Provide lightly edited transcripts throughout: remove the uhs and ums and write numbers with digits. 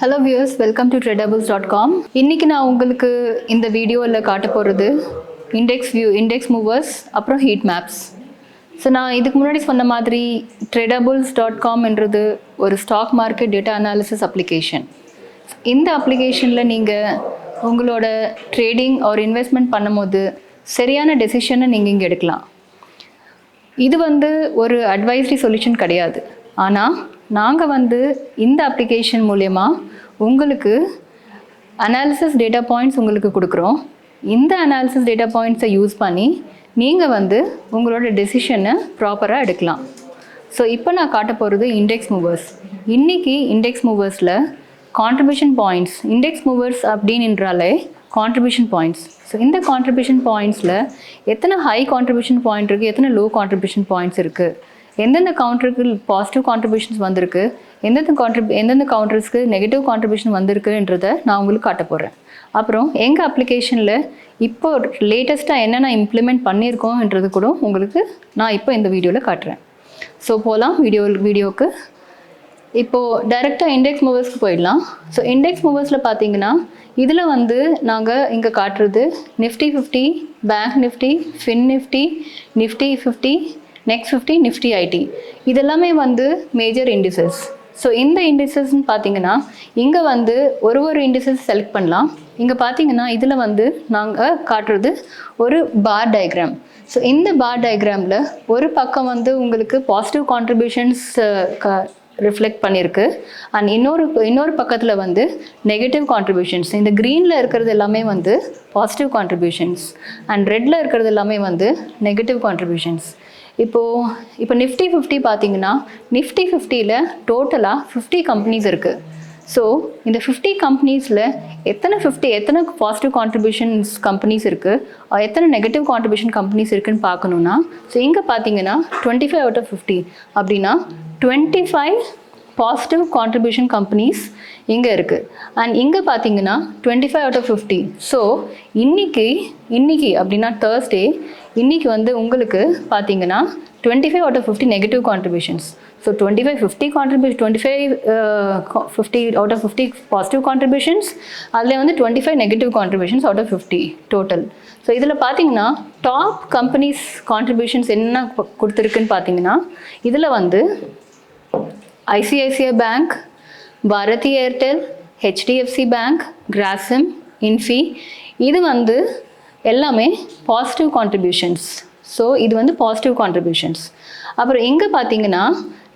Hello viewers, welcome to Tradables.com. இன்றைக்கி நான் உங்களுக்கு இந்த வீடியோவில் காட்ட போகிறது இண்டெக்ஸ் மூவர்ஸ் அப்புறம் ஹீட் மேப்ஸ். ஸோ நான் இதுக்கு முன்னாடி சொன்ன மாதிரி Tradables.com என்றது ஒரு stock market data analysis application. இந்த அப்ளிகேஷனில் நீங்கள் உங்களோட ட்ரேடிங் ஒரு இன்வெஸ்ட்மெண்ட் பண்ணும்போது சரியான டெசிஷனை நீங்கள் இங்கே எடுக்கலாம். இது ஒரு அட்வைசரி சொல்யூஷன் கிடையாது. ஆனால் நாங்கள் இந்த அப்ளிகேஷன் மூலயமா உங்களுக்கு அனாலிசிஸ் டேட்டா பாயிண்ட்ஸ் உங்களுக்கு கொடுக்குறோம். இந்த அனாலிசிஸ் டேட்டா பாயிண்ட்ஸை யூஸ் பண்ணி நீங்கள் உங்களோட டெசிஷனை ப்ராப்பராக எடுக்கலாம். ஸோ இப்போ நான் காட்ட போகிறது இண்டெக்ஸ் மூவர்ஸ். இன்றைக்கி இண்டெக்ஸ் மூவர்ஸில் கான்ட்ரிபியூஷன் பாயிண்ட்ஸ், இண்டெக்ஸ் மூவர்ஸ் அப்படின்றாலே கான்ட்ரிபியூஷன் பாயிண்ட்ஸ். ஸோ இந்த கான்ட்ரிபியூஷன் பாயிண்ட்ஸில் எத்தனை ஹை கான்ட்ரிபியூஷன் பாயிண்ட் இருக்குது, எத்தனை லோ கான்ட்ரிபியூஷன் பாயிண்ட்ஸ் இருக்குது, எந்தெந்த கவுண்டருக்கு பாசிட்டிவ் கான்ட்ரிபியூஷன்ஸ் வந்திருக்கு, எந்தெந்த கவுண்டர்ஸ்க்கு நெகட்டிவ் கான்ட்ரிபியூஷன் வந்திருக்குன்றதை நான் உங்களுக்கு காட்ட போகிறேன். அப்புறம் எங்கள் அப்ளிகேஷனில் இப்போ லேட்டஸ்ட்டாக என்னென்ன இம்ப்ளிமெண்ட் பண்ணியிருக்கோன்றது கூட உங்களுக்கு நான் இப்போ இந்த வீடியோவில் காட்டுறேன். ஸோ போகலாம் வீடியோவுக்கு. இப்போது டைரெக்டாக இண்டெக்ஸ் மூவர்ஸ்க்கு போயிடலாம். ஸோ இண்டெக்ஸ் மூவர்ஸில் பார்த்தீங்கன்னா இதில் நாங்கள் இங்கே காட்டுறது Nifty 50, bank Nifty, fin Nifty, Nifty 50, next 50, Nifty IT, இதெல்லாமே மேஜர் இண்டிசஸ். ஸோ இந்த இண்டிசஸ்ன்னு பார்த்தீங்கன்னா இங்கே ஒரு இண்டிசஸ் செலக்ட் பண்ணலாம். இங்கே பார்த்தீங்கன்னா இதில் நாங்கள் காட்டுறது ஒரு பார் டயக்ராம். ஸோ இந்த பார் டயக்ராமில் ஒரு பக்கம் உங்களுக்கு பாசிட்டிவ் கான்ட்ரிபியூஷன்ஸ் ரிஃப்ளெக்ட் பண்ணியிருக்கு. அண்ட் இன்னொரு பக்கத்தில் நெகட்டிவ் கான்ட்ரிபியூஷன்ஸ். இந்த க்ரீனில் இருக்கிறது எல்லாமே பாசிட்டிவ் கான்ட்ரிபியூஷன்ஸ் அண்ட் ரெட்டில் இருக்கிறது எல்லாமே நெகட்டிவ் கான்ட்ரிபியூஷன்ஸ். இப்போ நிஃப்டி 50 பார்த்தீங்கன்னா நிஃப்டி 50ல் டோட்டலாக 50 கம்பெனிஸ் இருக்குது. ஸோ இந்த 50 கம்பெனிஸில் எத்தனை பாசிட்டிவ் கான்ட்ரிபியூஷன்ஸ் கம்பெனிஸ் இருக்குது, எத்தனை நெகட்டிவ் கான்ட்ரிபியூஷன் கம்பெனிஸ் இருக்குதுன்னு பார்க்கணுன்னா, ஸோ இங்கே பார்த்தீங்கன்னா 25 out of 50 அப்படின்னா 25 பாசிட்டிவ் கான்ட்ரிபியூஷன் கம்பெனிஸ் இங்கே இருக்குது. அண்ட் இங்கே பார்த்தீங்கன்னா 25 out of 50. ஸோ இன்னைக்கு அப்படின்னா Thursday, இன்றைக்கி உங்களுக்கு பார்த்தீங்கன்னா 25 out of 50 negative contributions. So 25 50 out of 50 positive contributions, அதில் 25 negative contributions out of 50 total. So இதில் பார்த்தீங்கன்னா டாப் கம்பெனிஸ் கான்ட்ரிபியூஷன்ஸ் என்ன கொடுத்துருக்குன்னு பார்த்தீங்கன்னா இதில் ICICI bank, Bharti Airtel, HDFC bank, Grasim, Infy, இது எல்லாமே பாசிட்டிவ் கான்ட்ரிபியூஷன்ஸ். ஸோ இது பாசிட்டிவ் கான்ட்ரிபியூஷன்ஸ். அப்புறம் இங்கே பார்த்தீங்கன்னா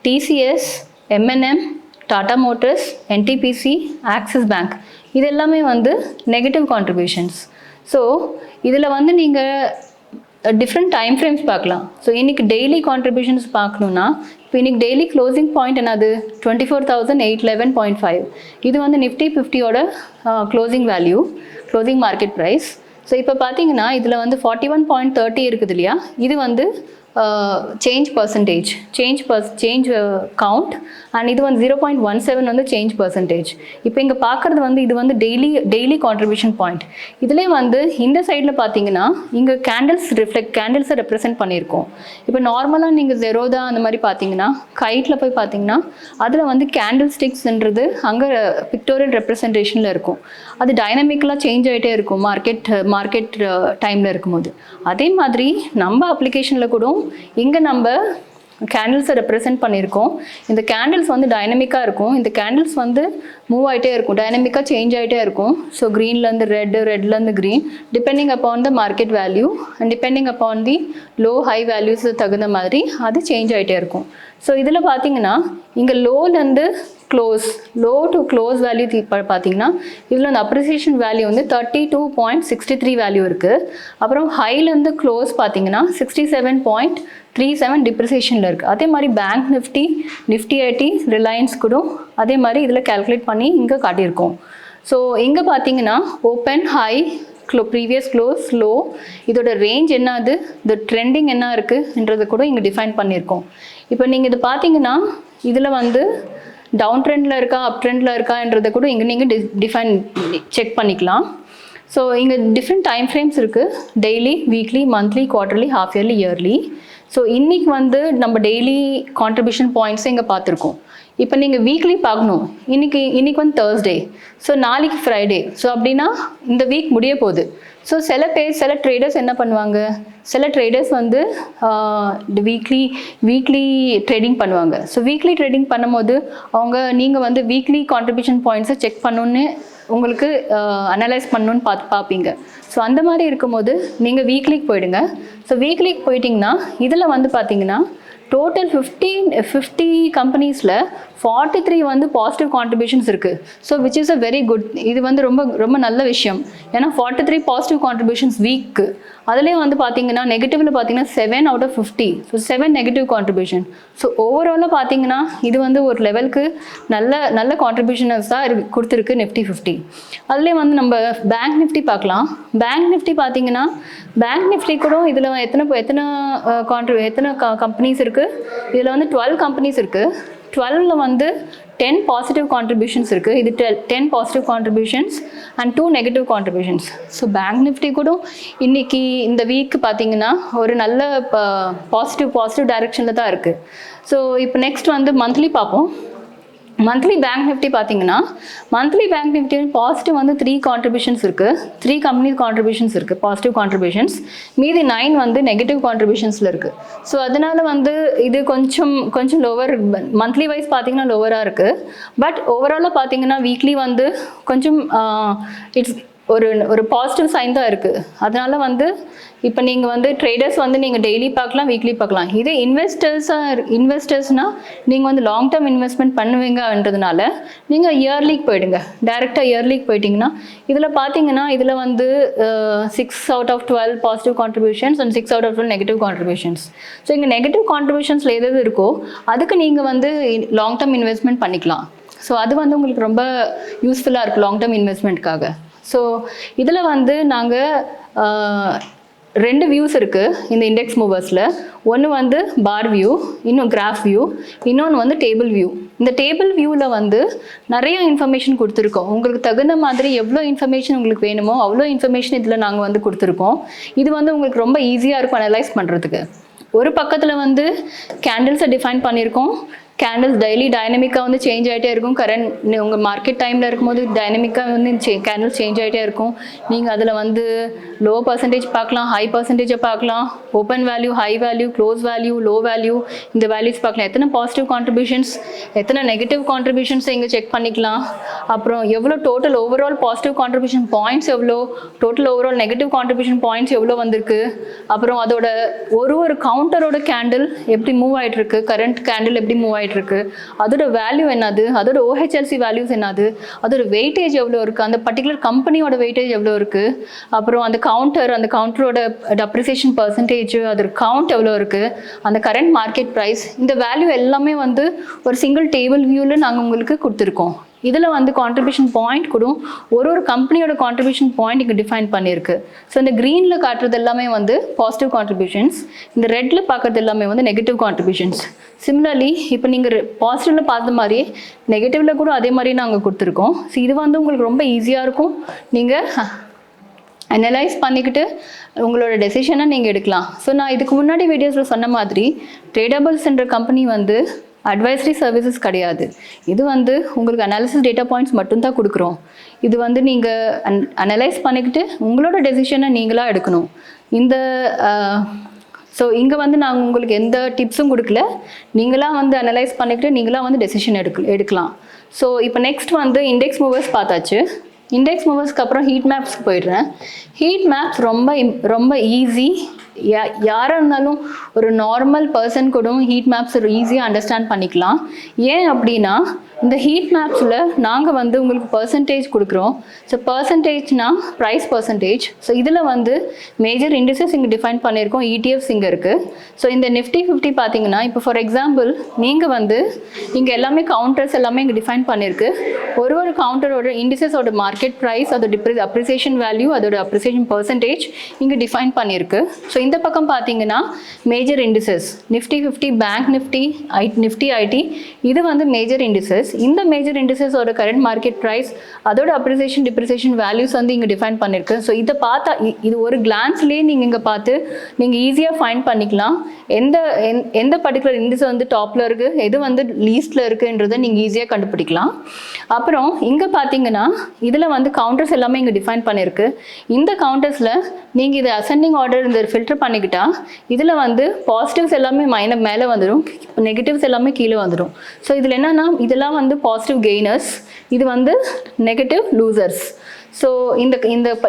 டிசிஎஸ், எம்என்எம், Tata motors, NTPC, Axis bank, இது எல்லாமே நெகட்டிவ் கான்ட்ரிபியூஷன்ஸ். ஸோ இதில் நீங்கள் டிஃப்ரெண்ட் டைம் ஃப்ரேம்ஸ் பார்க்கலாம். ஸோ இன்றைக்கி டெய்லி கான்ட்ரிபியூஷன்ஸ் பார்க்கணுன்னா இப்போ இன்றைக்கி டெய்லி க்ளோசிங் பாயிண்ட் என்னது 24,811.5. இது நிஃப்டி 50யோட closing value, closing market price. So இப்போ பார்த்தீங்கன்னா இதில் 41.30 இருக்குது இல்லையா, இது change percentage, change count. And இது 0.17 சேஞ்ச் பர்சன்டேஜ். இப்போ இங்கே பார்க்குறது இது டெய்லி கான்ட்ரிபியூஷன் பாயிண்ட். இதிலே இந்த சைடில் பார்த்தீங்கன்னா இங்கே கேண்டில்ஸை ரெப்ரசென்ட் பண்ணியிருக்கோம். இப்போ நார்மலாக நீங்கள் ஜெரோதா அந்த மாதிரி பார்த்தீங்கன்னா கைட்டில் போய் பார்த்தீங்கன்னா அதில் கேண்டில் ஸ்டிக்ஸ்ன்றது அங்கே பிக்டோரியல் ரெப்ரசன்டேஷனில் இருக்கும். அது டைனமிக்கலாக சேஞ்ச் ஆகிட்டே இருக்கும் மார்க்கெட் டைமில் இருக்கும்போது. அதே மாதிரி நம்ம அப்ளிகேஷனில் கூட இங்கே நம்ம கேண்டில்ஸை ரெப்ரசென்ட் பண்ணியிருக்கோம். இந்த கேண்டில்ஸ் டைனமிக்காக இருக்கும். இந்த கேண்டில்ஸ் மூவ் ஆகிட்டே இருக்கும், டைனமிக்காக சேஞ்ச் ஆகிட்டே இருக்கும். ஸோ க்ரீன்லேருந்து ரெட்லேருந்து green, depending upon the market value and depending upon the low high values தகுந்த மாதிரி அது சேஞ்ச் ஆகிட்டே இருக்கும். ஸோ இதில் பார்த்தீங்கன்னா இங்கே லோலேருந்து லோ டு க்ளோஸ் வேல்யூ பார்த்தீங்கன்னா இதில் அந்த அப்ரிசியேஷன் வேல்யூ 32.63 வேல்யூ இருக்குது. அப்புறம் ஹைலேருந்து க்ளோஸ் பார்த்தீங்கன்னா 67.37 டிப்ரிசியேஷனில் இருக்குது. அதே மாதிரி பேங்க் நிஃப்டி ஐடி, ரிலையன்ஸ் கூட அதே மாதிரி இதில் கால்குலேட் பண்ணி இங்கே காட்டியிருக்கோம். ஸோ இங்கே பார்த்தீங்கன்னா open, high, previous close, low, இதோட ரேஞ்ச் என்னது, இந்த ட்ரெண்டிங் என்ன இருக்குன்றது கூட இங்கே டிஃபைன் பண்ணியிருக்கோம். இப்போ நீங்கள் இது பார்த்தீங்கன்னா இதில் டவுன் ட்ரெண்டில் இருக்கா, அப் ட்ரெண்டில் இருக்கான்றதை கூட இங்கே நீங்கள் செக் பண்ணிக்கலாம். ஸோ இங்கே டிஃப்ரெண்ட் டைம் ஃப்ரேம்ஸ் இருக்குது. Daily, weekly, monthly, quarterly, half yearly, yearly. So இன்றைக்கி நம்ம டெய்லி கான்ட்ரிபியூஷன் பாயிண்ட்ஸை இங்கே பார்த்துருக்கோம். இப்போ நீங்கள் வீக்லி பார்க்கணும். இன்னைக்கு வந்து தேர்ஸ்டே, ஸோ நாளைக்கு ஃப்ரைடே, ஸோ அப்படின்னா இந்த வீக் முடிய போகுது. ஸோ சில ட்ரேடர்ஸ் என்ன பண்ணுவாங்க, சில ட்ரேடர்ஸ் வந்து வீக்லி ட்ரேடிங் பண்ணுவாங்க. ஸோ வீக்லி ட்ரேடிங் பண்ணும்போது நீங்கள் வந்து வீக்லி கான்ட்ரிபியூஷன் பாயிண்ட்ஸை செக் பண்ணணுன்னு உங்களுக்கு அனலைஸ் பண்ணணுன்னு பார்ப்பீங்க. ஸோ அந்த மாதிரி இருக்கும்போது நீங்கள் வீக்லிக்கு போயிடுங்க. ஸோ வீக்லிக்கு போயிட்டிங்கன்னா இதில் வந்து பார்த்தீங்கன்னா டோட்டல் 50 கம்பெனிஸில் 43 வந்து பாசிட்டிவ் கான்ட்ரிபியூஷன்ஸ் இருக்குது. So which is a very good. இது வந்து ரொம்ப நல்ல விஷயம். ஏன்னா 43 பாசிட்டிவ் கான்ட்ரிபியூஷன்ஸ் வீக்கு. அதுலேயும் வந்து பார்த்தீங்கன்னா நெகட்டிவில் பார்த்தீங்கன்னா 7 out of 50. So 7 negative contribution. So ஓவராலாக பார்த்தீங்கன்னா இது வந்து ஒரு லெவலுக்கு நல்ல கான்ட்ரிபியூஷன்ஸ் தான் கொடுத்துருக்கு நிஃப்டி 50. அதுலேயும் வந்து நம்ம பேங்க் நிஃப்டி பார்க்கலாம். பேங்க் நிஃப்டி பார்த்தீங்கன்னா பேங்க் நிஃப்டி கூட இதில் எத்தனை கம்பெனிஸ் இருக்குது, இதில் வந்து 12 கம்பெனிஸ் இருக்குது. 12ல் வந்து 10 பாசிட்டிவ் கான்ட்ரிபியூஷன்ஸ் இருக்குது. இது 10 positive contributions and 2 negative contributions. So bank Nifty கூட இன்னைக்கு இந்த வீக் பார்த்தீங்கன்னா ஒரு நல்ல பாசிட்டிவ் டைரெக்ஷனில் தான் இருக்குது. ஸோ இப்போ நெக்ஸ்ட் வந்து மந்த்லி பார்ப்போம். மந்த்லி பேங்க் நிஃப்டி பார்த்தீங்கன்னா மந்த்லி பேங்க் நிஃப்டி பாசிட்டிவ் வந்து 3 கான்ட்ரிபியூஷன்ஸ் இருக்குது. 3 கம்பெனிஸ் கான்ட்ரிபியூஷன்ஸ் இருக்குது, பாசிட்டிவ் கான்ட்ரிபியூஷன்ஸ். மீதி 9 வந்து நெகட்டிவ் கான்ட்ரிபியூஷன்ஸில் இருக்குது. ஸோ அதனால் வந்து இது கொஞ்சம் லோவர், மந்த்லி வைஸ் பார்த்தீங்கன்னா லோவராக இருக்குது. பட் ஓவராலாக பார்த்தீங்கன்னா வீக்லி வந்து கொஞ்சம் இட்ஸ் ஒரு பாசிட்டிவ் சைன் தான் இருக்குது. அதனால வந்து இப்போ நீங்கள் வந்து ட்ரேடர்ஸ் வந்து நீங்கள் டெய்லி பார்க்கலாம், வீக்லி பார்க்கலாம். இதே இன்வெஸ்டர்ஸ்னால் நீங்கள் வந்து லாங் டேர்ம் இன்வெஸ்ட்மெண்ட் பண்ணுவீங்கன்றதுனால நீங்கள் இயர்லிக்கு போயிடுங்க. டைரெக்டாக இயர்லிக்கு போயிட்டிங்கன்னா இதில் பார்த்தீங்கன்னா இதில் வந்து 6 out of 12 positive contributions and 6 out of 12 negative contributions. So இங்கே நெகட்டிவ் கான்ட்ரிபியூஷன்ஸில் எது இருக்கோ அதுக்கு நீங்கள் வந்து லாங் டேர்ம் இன்வெஸ்ட்மெண்ட் பண்ணிக்கலாம். ஸோ அது வந்து உங்களுக்கு ரொம்ப யூஸ்ஃபுல்லாக இருக்குது லாங் டேர்ம் இன்வெஸ்ட்மெண்ட்காக. ஸோ இதில் வந்து நாங்கள் 2 வியூஸ் இருக்குது இந்த இண்டெக்ஸ் மூவர்ஸில். ஒன்று வந்து பார் வியூ, இன்னும் கிராஃப் வியூ, இன்னொன்று வந்து டேபிள் வியூ. இந்த டேபிள் வியூவில் வந்து நிறைய இன்ஃபர்மேஷன் கொடுத்துருக்கோம். உங்களுக்கு தகுந்த மாதிரி எவ்வளோ இன்ஃபர்மேஷன் உங்களுக்கு வேணுமோ அவ்வளோ இன்ஃபர்மேஷன் இதில் நாங்கள் வந்து கொடுத்துருக்கோம். இது வந்து உங்களுக்கு ரொம்ப ஈஸியாக இருக்கும் அனலைஸ் பண்ணுறதுக்கு. ஒரு பக்கத்தில் வந்து கேண்டில்ஸை டிஃபைன் பண்ணியிருக்கோம். கேண்டில்ஸ் டெய்லி டைனமிக்காக வந்து சேஞ்ச் ஆகிட்டே இருக்கும். கரண்ட் உங்கள் மார்க்கெட் டைமில் இருக்கும்போது டைனமிக்காக வந்து கேண்டில்ஸ் சேஞ்ச் ஆகிட்டே இருக்கும். நீங்கள் அதில் வந்து லோ பர்சன்டேஜ் பார்க்கலாம், ஹை பர்சன்டேஜை பார்க்கலாம், open value, high value, close value, low value, இந்த வேல்யூஸ் பார்க்கலாம். எத்தனை பாசிட்டிவ் கான்ட்ரிபியூஷன்ஸ், எத்தனை நெகட்டிவ் கான்ட்ரிபியூஷன்ஸை இங்கே செக் பண்ணிக்கலாம். அப்புறம் எவ்வளோ total overall positive contribution points எவ்வளோ, total overall negative contribution points எவ்வளோ வந்திருக்கு. அப்புறம் அதோட ஒரு கவுண்டரோட கேண்டில் எப்படி மூவ் ஆகிட்டுருக்கு, கரண்ட் கேண்டில் எப்படி மூவ் ஆகிட்டுருக்கு, அதோட வேல்யூ என்னது, அதோட OHLC வேல்யூஸ் என்னது, அதோட வெயிட்டேஜ் எவ்வளோ இருக்குது, அந்த பர்டிகுலர் கம்பெனியோட வெயிட்டேஜ் எவ்வளோ இருக்குது. அப்புறம் அந்த கவுண்டரோட அப்ரிசியேஷன் பர்சன்டேஜ், அதோட கவுண்ட் எவ்வளோ இருக்குது, அந்த கரண்ட் மார்க்கெட் ப்ரைஸ், இந்த வேல்யூ எல்லாமே வந்து ஒரு சிங்கிள் டேபிள் வியூவில் நாங்கள் உங்களுக்கு கொடுத்துருக்கோம். இதில் வந்து கான்ட்ரிபியூஷன் பாயிண்ட் கூட ஒரு கம்பெனியோட கான்ட்ரிபியூஷன் பாயிண்ட் இங்கே டிஃபைன் பண்ணியிருக்கு. ஸோ இந்த க்ரீனில் காட்டுறது எல்லாமே வந்து பாசிட்டிவ் கான்ட்ரிபியூஷன்ஸ், இந்த ரெட்டில் பார்க்குறது எல்லாமே வந்து நெகட்டிவ் கான்ட்ரிபியூஷன்ஸ். சிமிலர்லி இப்போ நீங்கள் பாசிட்டிவில் பார்த்த மாதிரியே நெகட்டிவில் கூட அதே மாதிரி நாங்கள் கொடுத்துருக்கோம். ஸோ இது வந்து உங்களுக்கு ரொம்ப ஈஸியாக இருக்கும். நீங்கள் அனலைஸ் பண்ணிக்கிட்டு உங்களோட டெசிஷனை நீங்கள் எடுக்கலாம். ஸோ நான் இதுக்கு முன்னாடி வீடியோஸில் சொன்ன மாதிரி ட்ரேடபிள்ஸ்ன்ற கம்பெனி வந்து அட்வைசரி சர்வீசஸ் கிடையாது. இது வந்து உங்களுக்கு அனாலிசிஸ் டேட்டா பாயிண்ட்ஸ் மட்டும்தான் கொடுக்குறோம். இது வந்து நீங்கள் அனலைஸ் பண்ணிக்கிட்டு உங்களோட டெசிஷனை நீங்களாக எடுக்கணும். ஸோ இங்கே வந்து நாங்கள் உங்களுக்கு எந்த டிப்ஸும் கொடுக்கல. நீங்களாக வந்து அனலைஸ் பண்ணிக்கிட்டு நீங்களாக வந்து டெசிஷன் எடுக்கலாம். ஸோ இப்போ நெக்ஸ்ட் வந்து இண்டெக்ஸ் மூவர்ஸ் பார்த்தாச்சு. இண்டெக்ஸ் மூவர்ஸ்க்கு அப்புறம் ஹீட் மேப்ஸ்க்கு போயிடுறேன். ஹீட் மேப்ஸ் ரொம்ப ஈஸி. யாராக இருந்தாலும் ஒரு நார்மல் பர்சன் கூட ஹீட் மேப்ஸ் ஈஸியாக அண்டர்ஸ்டாண்ட் பண்ணிக்கலாம். ஏன் அப்படின்னா இந்த ஹீட் மேப்ஸில் நாங்கள் வந்து உங்களுக்கு பர்சன்டேஜ் கொடுக்குறோம். ஸோ பர்சன்டேஜ்னா ப்ரைஸ் பர்சன்டேஜ். ஸோ இதில் வந்து மேஜர் இண்டஸ்ட்ரீஸ் இங்கே டிஃபைன் பண்ணியிருக்கோம், ETFs இங்கே இருக்குது. ஸோ இந்த நிஃப்டி 50 பார்த்தீங்கன்னா இப்போ ஃபார் எக்ஸாம்பிள் நீங்கள் வந்து இங்கே எல்லாமே கவுண்டர்ஸ் எல்லாமே இங்கே டிஃபைன் பண்ணியிருக்கு. ஒரு கவுண்டரோட இண்டிசஸோட மார்க்கெட் ப்ரைஸ், அதோட அப்ரிசியேஷன் வேல்யூ, அதோட அப்ரிசியேஷன் பர்சன்டேஜ் இங்கே டிஃபைன் பண்ணியிருக்கு. ஸோ இந்த பக்கம் பார்த்தீங்கன்னா major indices Nifty 50 bank Nifty IT இது வந்து மேஜர் இண்டிசஸ். இந்த மேஜர் இண்டிசஸோட கரண்ட் மார்க்கெட் ப்ரைஸ் அதோட அப்ரிசியேஷன் டிப்ரிசியேஷன் வேல்யூஸ் வந்து இங்கே டிஃபைன் பண்ணியிருக்கு. ஸோ இதை பார்த்தா இது ஒரு கிளான்ஸ்லேயே நீங்கள் இங்கே பார்த்து நீங்கள் ஈஸியாக ஃபைண்ட் பண்ணிக்கலாம் எந்த பர்டிகுலர் இண்டிஸ் வந்து டாப்பில் இருக்குது, எது வந்து லீஸ்ட்டில் இருக்குன்றதை நீங்கள் ஈஸியாக கண்டுபிடிக்கலாம். அப்புறம் இங்கே பார்த்தீங்கன்னா இதில் வந்து கவுண்டர்ஸ் எல்லாமே இங்கே டிஃபைன் பண்ணியிருக்கு. இந்த கவுண்டர்ஸில் நீங்கள் இதை அசெண்டிங் ஆர்டர் இந்த ஃபில்டர் பண்ணிக்கிட்டா இதில் வந்து பாசிட்டிவ்ஸ் எல்லாமே மேலே வந்துடும், நெகட்டிவ்ஸ் எல்லாமே கீழே வந்துடும். ஸோ இதில் என்னென்னா இதெல்லாம் வந்து பாசிட்டிவ் கெய்னர்ஸ், இது வந்து நெகட்டிவ் லூசர்ஸ். ஸோ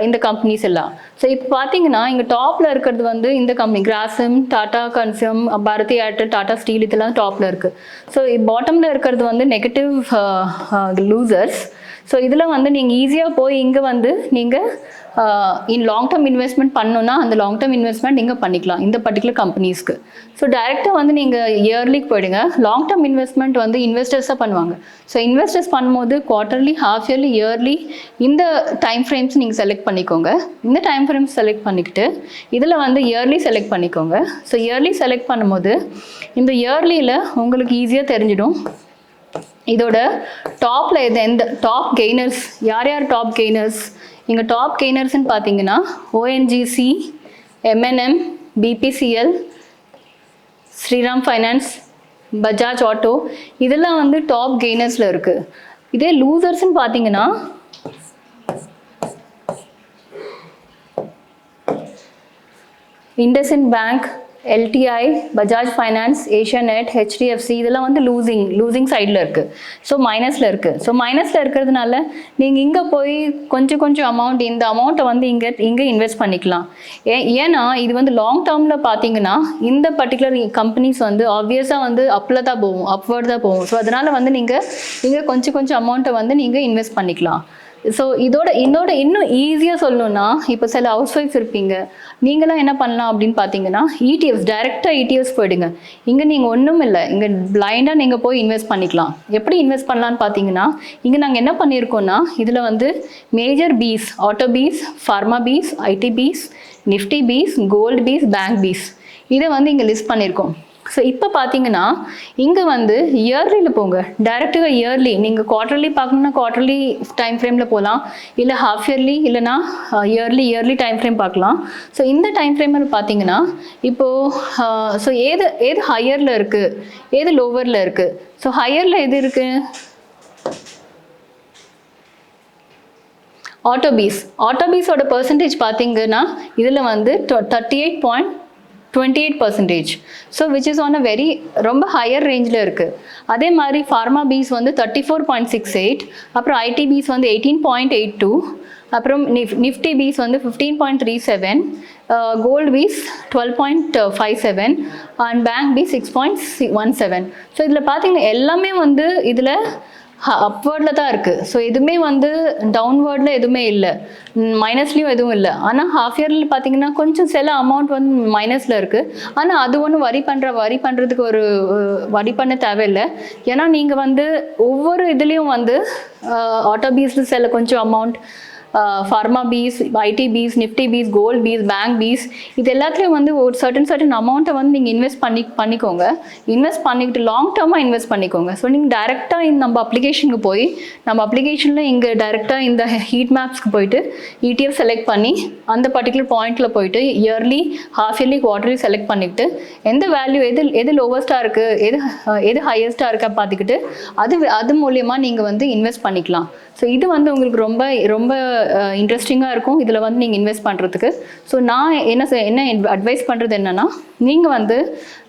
இந்த கம்பெனிஸ் எல்லாம். ஸோ இப்போ பார்த்தீங்கன்னா இங்கே டாப்பில் இருக்கிறது வந்து இந்த company Grasim, Tata consume, Bharti Airtel, Tata steel இதெல்லாம் டாப்பில் இருக்குது. ஸோ பாட்டமில் இருக்கிறது வந்து நெகட்டிவ் லூசர்ஸ். ஸோ இதில் வந்து நீங்கள் ஈஸியாக போய் இங்கே வந்து நீங்கள் லாங் டேர்ம் இன்வெஸ்ட்மெண்ட் பண்ணணுன்னா அந்த லாங் டேர்ம் இன்வெஸ்ட்மெண்ட் நீங்கள் பண்ணிக்கலாம் இந்த பர்டிகுலர் கம்பெனிஸ்க்கு. ஸோ டைரெக்டாக வந்து நீங்கள் இயர்லிக்கு போயிடுங்க. லாங் டேர்ம் இன்வெஸ்ட்மெண்ட் வந்து இன்வெஸ்டர்ஸாக பண்ணுவாங்க. ஸோ இன்வெஸ்டர்ஸ் பண்ணும்போது குவார்ட்டர்லி, ஹாஃப் இயர்லி, இயர்லி இந்த டைம் ஃப்ரேம்ஸ் நீங்கள் செலக்ட் பண்ணிக்கோங்க. இந்த டைம் ஃப்ரேம்ஸ் செலக்ட் பண்ணிக்கிட்டு இதில் வந்து இயர்லி செலக்ட் பண்ணிக்கோங்க. ஸோ இயர்லி செலக்ட் பண்ணும்போது இந்த இயர்லியில் உங்களுக்கு ஈஸியாக தெரிஞ்சிடும் இதோட டாப்பில் எந்த டாப் கெய்னர்ஸ், யார் டாப் கெய்னர்ஸ். இங்கே டாப் கெய்னர்ஸ்ன்னு பார்த்தீங்கன்னா ஓஎன்ஜிசி, எம்என்எம், BPCL, Shriram finance, Bajaj auto இதெல்லாம் வந்து டாப் கெய்னர்ஸில் இருக்குது. இதே லூசர்ஸ்ன்னு பார்த்தீங்கன்னா IndusInd bank, LTI, Bajaj finance, Asianet, HDFC இதெல்லாம் வந்து லூசிங் சைடில் இருக்குது. ஸோ மைனஸில் இருக்குது. ஸோ மைனஸில் இருக்கிறதுனால நீங்கள் இங்கே போய் கொஞ்சம் அமௌண்ட் இந்த அமௌண்ட்டை வந்து இங்கே இன்வெஸ்ட் பண்ணிக்கலாம். ஏன்னா இது வந்து லாங் டேர்மில் பார்த்தீங்கன்னா இந்த பர்டிகுலர் கம்பெனிஸ் வந்து ஆப்வியஸாக வந்து அப்பில் தான் போகும், அப்வர்ட் தான் போகும். ஸோ அதனால் வந்து நீங்கள் இங்கே கொஞ்சம் அமௌண்ட்டை வந்து நீங்கள் இன்வெஸ்ட் பண்ணிக்கலாம். ஸோ இன்னும் ஈஸியாக சொல்லணுன்னா இப்போ சில ஹவுஸ் ஒய்ஃப்ஸ் இருப்பீங்க, நீங்களாம் என்ன பண்ணலாம் அப்படின்னு பார்த்தீங்கன்னா இடிஎஃப்ஸ், டைரெக்டாக இடிஎஃப்ஸ் போயிடுங்க. இங்கே நீங்கள் ஒன்றும் இல்லை, இங்கே பிளைண்டாக நீங்கள் போய் இன்வெஸ்ட் பண்ணிக்கலாம். எப்படி இன்வெஸ்ட் பண்ணலான்னு பார்த்தீங்கன்னா இங்கே நாங்கள் என்ன பண்ணியிருக்கோன்னா இதில் வந்து major BeES, auto BeES, pharma BeES, IT BeES, Nifty BeES, gold BeES, bank BeES இதை வந்து இங்கே லிஸ்ட் பண்ணியிருக்கோம். ஸோ இப்போ பார்த்தீங்கன்னா இங்கே வந்து இயர்லியில் போங்க, டைரெக்டாக இயர்லி. நீங்கள் குவார்ட்டர்லி பார்க்கணுன்னா குவார்ட்டர்லி டைம் ஃப்ரேமில் போகலாம், இல்லை ஹாஃப் இயர்லி இல்லைனா இயர்லி டைம் ஃப்ரேம் பார்க்கலாம். ஸோ இந்த டைம் ஃப்ரேமில் பார்த்தீங்கன்னா இப்போது ஸோ ஏது ஹையரில் இருக்குது, ஏது லோவரில் இருக்குது. ஸோ ஹையரில் எது இருக்குது, ஆட்டோபீஸோட பர்சன்டேஜ் பார்த்தீங்கன்னா இதில் வந்து 38.28%. So which is on a ரொம்ப ஹையர் ரேஞ்சில் இருக்குது. அதே மாதிரி ஃபார்மா பீஸ் வந்து 34.68, அப்புறம் ஐடி பீஸ் வந்து 18.82, அப்புறம் நிஃப்டி பீஸ் வந்து 15.37, gold BeES 12.57 and bank BeES 6.17. So இதில் பார்த்தீங்கன்னா எல்லாமே வந்து இதில் அப்வர்டில் தான் இருக்குது. ஸோ எதுவுமே வந்து டவுன்வர்டில் எதுவுமே இல்லை, மைனஸ்லேயும் எதுவும் இல்லை. ஆனால் ஹாஃப் இயரில் பார்த்தீங்கன்னா கொஞ்சம் சில அமௌண்ட் வந்து மைனஸில் இருக்குது. ஆனால் அது ஒன்றும் வரி பண்ணுறதுக்கு ஒரு வரி பண்ண தேவையில்லை. ஏன்னா நீங்கள் வந்து ஒவ்வொரு இதுலேயும் வந்து ஆட்டோ பீஸில் சில கொஞ்சம் amount, pharma BeES, IT BeES, Nifty BeES, gold BeES, bank BeES இது எல்லாத்துலேயும் வந்து ஒரு சர்டன் அமௌண்ட்டை வந்து நீங்கள் இன்வெஸ்ட் பண்ணிக்கோங்க. இன்வெஸ்ட் பண்ணிக்கிட்டு லாங் டேர்மாக இன்வெஸ்ட் பண்ணிக்கோங்க. ஸோ நீங்கள் டைரெக்டாக நம்ம அப்ளிகேஷனுக்கு போய் நம்ம அப்ளிகேஷனில் இங்கே டைரெக்டாக இந்த ஹீட் மேப்ஸ்க்கு போயிட்டு ETF செலக்ட் பண்ணி அந்த பர்டிகுலர் பாயிண்ட்டில் போயிட்டு yearly, half yearly, quarterly select பண்ணிக்கிட்டு எந்த வேல்யூ எது லோவஸ்ட்டாக இருக்குது, எது ஹையஸ்ட்டாக இருக்கா பார்த்துக்கிட்டு அது மூலியமாக நீங்கள் வந்து இன்வெஸ்ட் பண்ணிக்கலாம். ஸோ இது வந்து உங்களுக்கு ரொம்ப இன்ட்ரெஸ்டிங்காக இருக்கும் இதில் வந்து நீங்கள் இன்வெஸ்ட் பண்ணுறதுக்கு. ஸோ நான் என்ன அட்வைஸ் பண்ணுறது என்னென்னா, நீங்கள் வந்து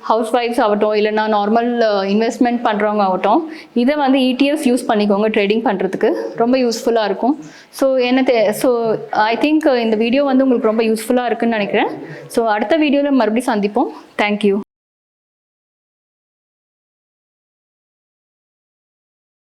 ஹவுஸ் ஒய்ஃப்ஸ் ஆகட்டும் இல்லைனா நார்மல் இன்வெஸ்ட்மெண்ட் பண்ணுறவங்க ஆகட்டும் இதை வந்து ETFs யூஸ் பண்ணிக்கோங்க ட்ரேடிங் பண்ணுறதுக்கு, ரொம்ப யூஸ்ஃபுல்லாக இருக்கும். ஸோ ஐ திங்க் இந்த வீடியோ வந்து உங்களுக்கு ரொம்ப யூஸ்ஃபுல்லாக இருக்குன்னு நினைக்கிறேன். ஸோ அடுத்த வீடியோவில் மறுபடியும் சந்திப்போம். தேங்க்யூ.